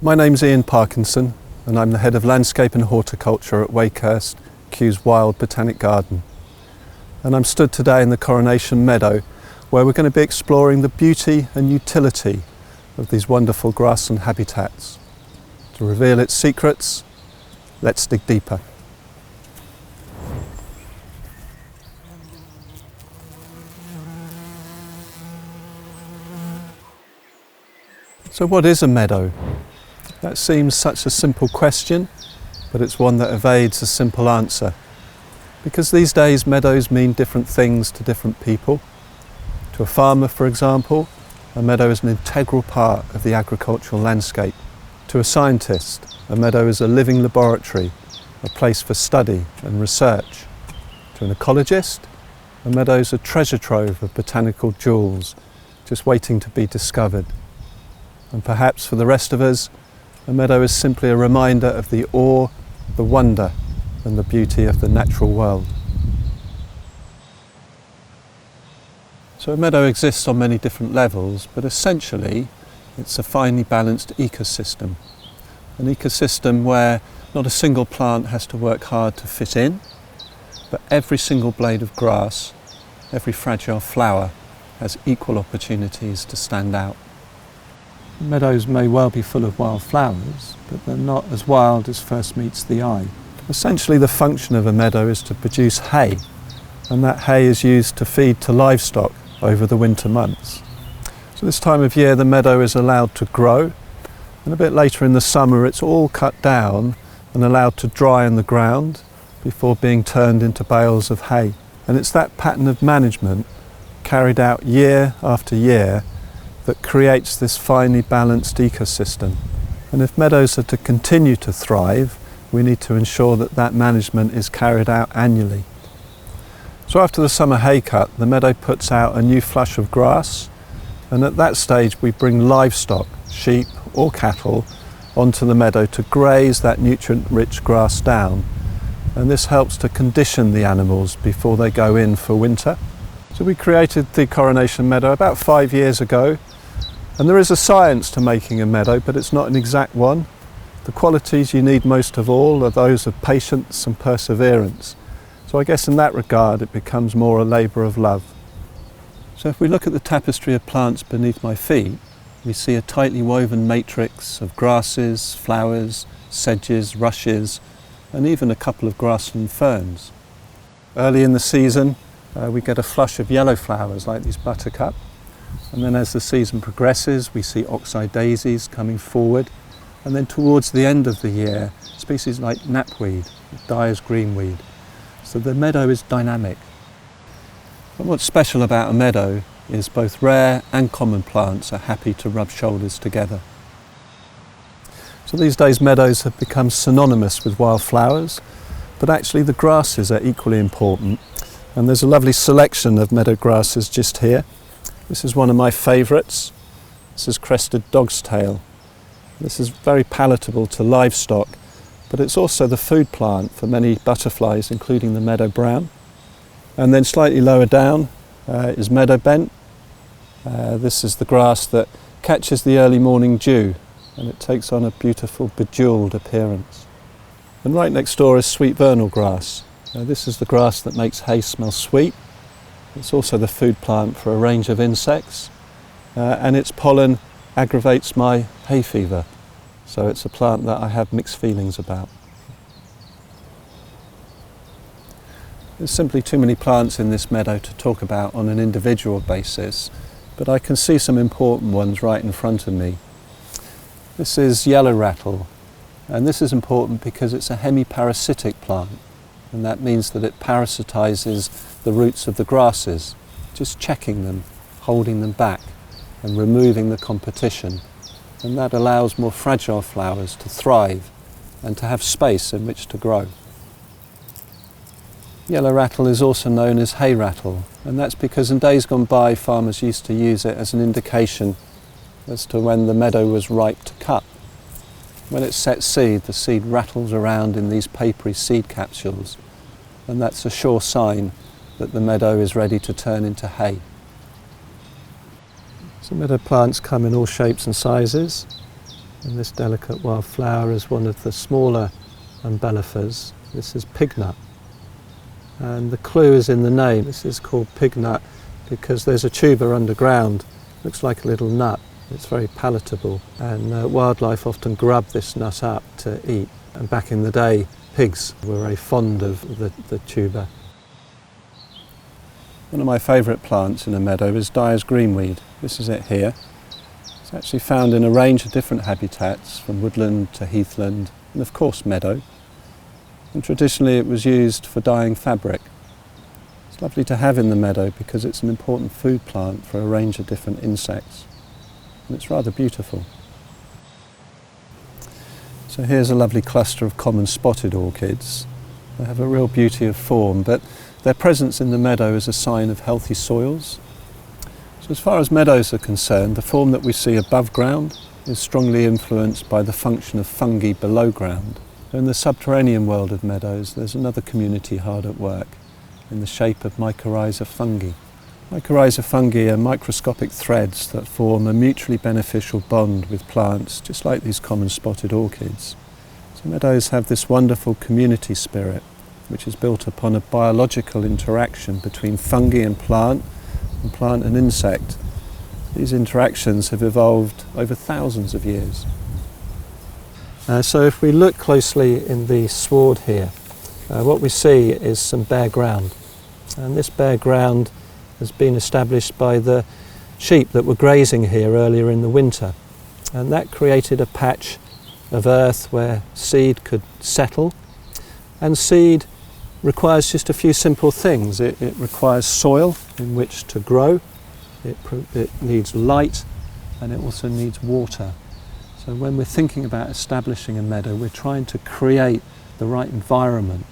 My name's Iain Parkinson and I'm the Head of Landscape and Horticulture at Wakehurst, Kew's Wild Botanic Garden. And I'm stood today in the Coronation Meadow where we're going to be exploring the beauty and utility of these wonderful grassland habitats. To reveal its secrets, let's dig deeper. So what is a meadow? That seems such a simple question, but it's one that evades a simple answer. Because these days meadows mean different things to different people. To a farmer, for example, a meadow is an integral part of the agricultural landscape. To a scientist, a meadow is a living laboratory, a place for study and research. To an ecologist, a meadow is a treasure trove of botanical jewels, just waiting to be discovered. And perhaps for the rest of us, a meadow is simply a reminder of the awe, the wonder and the beauty of the natural world. So a meadow exists on many different levels, but essentially it's a finely balanced ecosystem. An ecosystem where not a single plant has to work hard to fit in, but every single blade of grass, every fragile flower has equal opportunities to stand out. Meadows may well be full of wild flowers, but they're not as wild as first meets the eye. Essentially the function of a meadow is to produce hay, and that hay is used to feed to livestock over the winter months. So this time of year the meadow is allowed to grow, and a bit later in the summer it's all cut down and allowed to dry on the ground before being turned into bales of hay. And it's that pattern of management carried out year after year that creates this finely balanced ecosystem. And if meadows are to continue to thrive, we need to ensure that that management is carried out annually. So after the summer hay cut, the meadow puts out a new flush of grass, and at that stage we bring livestock, sheep or cattle, onto the meadow to graze that nutrient-rich grass down. And this helps to condition the animals before they go in for winter. So we created the Coronation Meadow about 5 years ago, and there is a science to making a meadow, but it's not an exact one. The qualities you need most of all are those of patience and perseverance. So I guess in that regard it becomes more a labour of love. So if we look at the tapestry of plants beneath my feet, we see a tightly woven matrix of grasses, flowers, sedges, rushes, and even a couple of grassland ferns. Early in the season we get a flush of yellow flowers like these buttercup, and then as the season progresses we see oxeye daisies coming forward, and then towards the end of the year species like knapweed, Dyer's greenweed. So the meadow is dynamic. And what's special about a meadow is both rare and common plants are happy to rub shoulders together. So these days meadows have become synonymous with wildflowers, but actually the grasses are equally important. And there's a lovely selection of meadow grasses just here. This is one of my favourites. This is crested dog's tail. This is very palatable to livestock, but it's also the food plant for many butterflies, including the meadow brown. And then slightly lower down is meadow bent. This is the grass that catches the early morning dew, and it takes on a beautiful bejewelled appearance. And right next door is sweet vernal grass. This is the grass that makes hay smell sweet. It's also the food plant for a range of insects, and its pollen aggravates my hay fever. So it's a plant that I have mixed feelings about. There's simply too many plants in this meadow to talk about on an individual basis, but I can see some important ones right in front of me. This is yellow rattle, and this is important because it's a hemiparasitic plant, and that means that it parasitizes the roots of the grasses, just checking them, holding them back and removing the competition, and that allows more fragile flowers to thrive and to have space in which to grow. Yellow rattle is also known as hay rattle, and that's because in days gone by farmers used to use it as an indication as to when the meadow was ripe to cut. When it sets seed, the seed rattles around in these papery seed capsules, and that's a sure sign that the meadow is ready to turn into hay. So meadow plants come in all shapes and sizes. And this delicate wild flower is one of the smaller umbellifers. This is Pignut. And the clue is in the name. This is called Pignut because there's a tuber underground. Looks like a little nut. It's very palatable, and wildlife often grub this nut up to eat. And back in the day, pigs were very fond of the tuber. One of my favourite plants in a meadow is Dyer's greenweed. This is it here. It's actually found in a range of different habitats, from woodland to heathland, and of course meadow. And traditionally it was used for dyeing fabric. It's lovely to have in the meadow because it's an important food plant for a range of different insects. And it's rather beautiful. So here's a lovely cluster of common spotted orchids. They have a real beauty of form, but their presence in the meadow is a sign of healthy soils. So as far as meadows are concerned, the form that we see above ground is strongly influenced by the function of fungi below ground. In the subterranean world of meadows, there's another community hard at work in the shape of mycorrhiza fungi. Mycorrhiza fungi are microscopic threads that form a mutually beneficial bond with plants, just like these common spotted orchids. So meadows have this wonderful community spirit, which is built upon a biological interaction between fungi and plant and insect. These interactions have evolved over thousands of years. So if we look closely in the sward here, what we see is some bare ground. And this bare ground has been established by the sheep that were grazing here earlier in the winter. And that created a patch of earth where seed could settle. And seed requires just a few simple things. It requires soil in which to grow, it needs light, and it also needs water. So when we're thinking about establishing a meadow, we're trying to create the right environment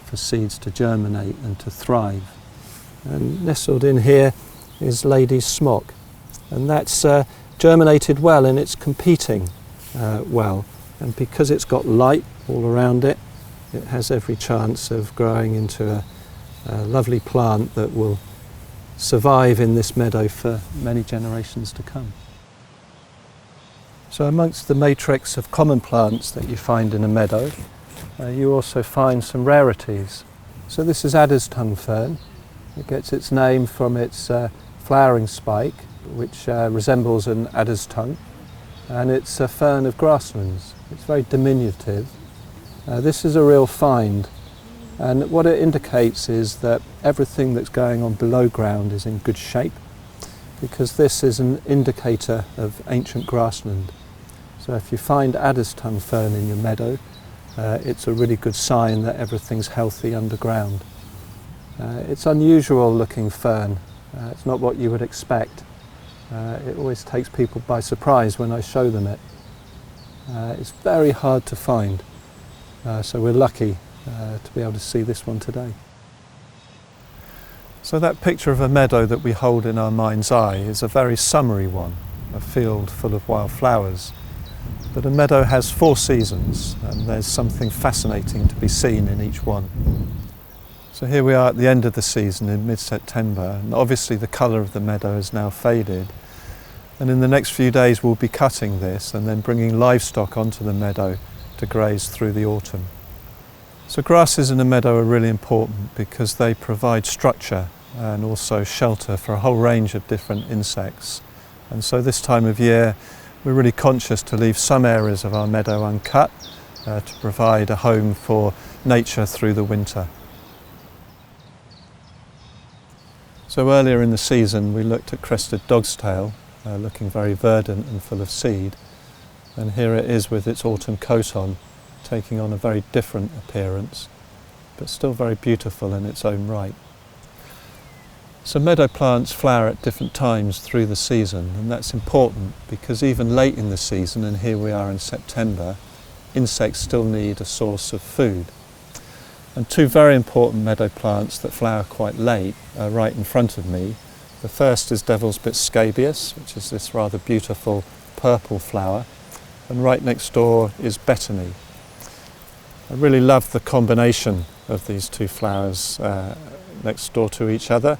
for seeds to germinate and to thrive. And nestled in here is lady's smock, and that's germinated well and it's competing well. And because it's got light all around it, it has every chance of growing into a lovely plant that will survive in this meadow for many generations to come. So amongst the matrix of common plants that you find in a meadow, you also find some rarities. So this is adder's tongue fern. It gets its name from its flowering spike, which resembles an adder's tongue, and it's a fern of grasslands. It's very diminutive. This is a real find, and what it indicates is that everything that's going on below ground is in good shape, because this is an indicator of ancient grassland. So if you find adder's tongue fern in your meadow, it's a really good sign that everything's healthy underground. It's unusual looking fern. It's not what you would expect. It always takes people by surprise when I show them it. It's very hard to find, so we're lucky to be able to see this one today. So that picture of a meadow that we hold in our mind's eye is a very summary one, a field full of wild flowers. But a meadow has 4 seasons, and there's something fascinating to be seen in each one. So here we are at the end of the season in mid-September, and obviously the colour of the meadow has now faded. And in the next few days we'll be cutting this and then bringing livestock onto the meadow to graze through the autumn. So grasses in a meadow are really important because they provide structure and also shelter for a whole range of different insects. And so this time of year we're really conscious to leave some areas of our meadow uncut to provide a home for nature through the winter. So earlier in the season we looked at crested dog's tail, looking very verdant and full of seed, and here it is with its autumn coat on, taking on a very different appearance, but still very beautiful in its own right. So meadow plants flower at different times through the season, and that's important because even late in the season, and here we are in September, insects still need a source of food. And 2 very important meadow plants that flower quite late are right in front of me. The first is devil's bit scabious, which is this rather beautiful purple flower, and right next door is betony. I really love the combination of these 2 flowers next door to each other,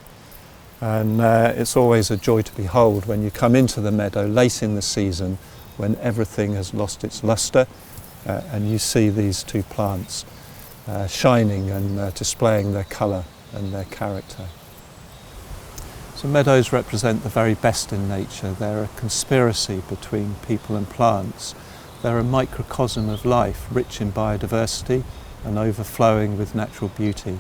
and it's always a joy to behold when you come into the meadow late in the season when everything has lost its lustre, and you see these two plants shining and displaying their colour and their character. So meadows represent the very best in nature. They're a conspiracy between people and plants. They're a microcosm of life, rich in biodiversity and overflowing with natural beauty.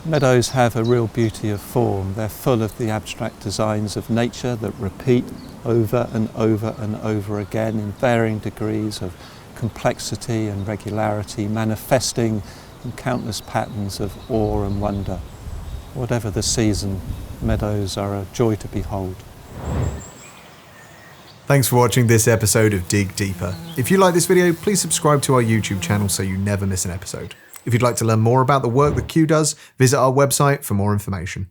Meadows have a real beauty of form. They're full of the abstract designs of nature that repeat over and over and over again in varying degrees of complexity and regularity, manifesting in countless patterns of awe and wonder. Whatever the season, meadows are a joy to behold. Thanks for watching this episode of Dig Deeper. If you like this video, please subscribe to our YouTube channel so you never miss an episode. If you'd like to learn more about the work that Kew does, visit our website for more information.